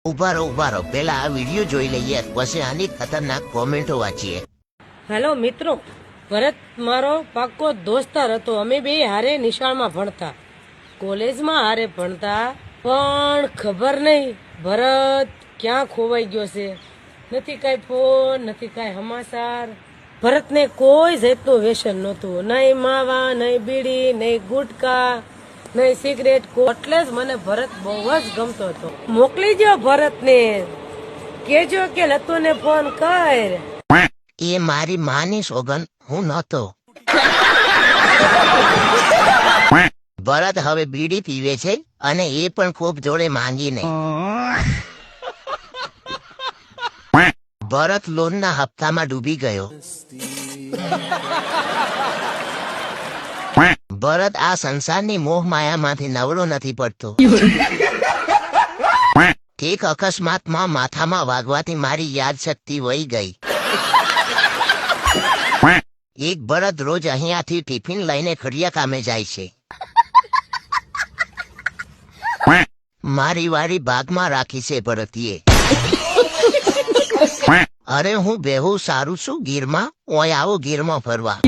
ઉભા રહો પેલા આ વિડીયો જોઈ લઈએ પછી આની ખતરનાક કોમેન્ટો વાંચીએ. હેલો મિત્રો, ભરત મારો પાક્કો દોસ્તાર હતો. અમે બે હારે નિશાળમાં ભણતા, કોલેજમાં હારે ભણતા. પણ ખબર નહીં ભરત ક્યાં ખોવાઈ ગયો છે. નથી કાંઈ ફોન, નથી કાંઈ સમાચાર. ભરતને કોઈ જાતનું વ્યસન નહોતું, નહીં માવા, નહીં બીડી, નહીં ગુટકા, નહીં સિગરેટ. એટલે જ મને ભરત બહુ જ ગમતો હતો. મોકલી દો ભરતને, કેજો કે લતુને ફોન કર. એ મારી માની સોગન, હું નહોતો. ભરત હવે બીડી પીવે છે અને એ પણ ખૂબ જોડે માંગીને. ભરત લોનના હપ્તામાં ડૂબી ગયો. ભરત આ સંસારની મોહ માયામાંથી નવરો નથી પડતો. ઠીક અકસ્માતમાં માથામાં વાગવાથી મારી યાદ શક્તિ વહી ગઈ. એક ભરત રોજ અહીંયાથી ટિફિન લઈને ખડિયા કામે જાય છે. મારી વારી ભાગમાં રાખી છે ભરતીએ. અરે હું બેહુ સારું છું ગીરમાં, ઓય આવો ગીરમાં ફરવા.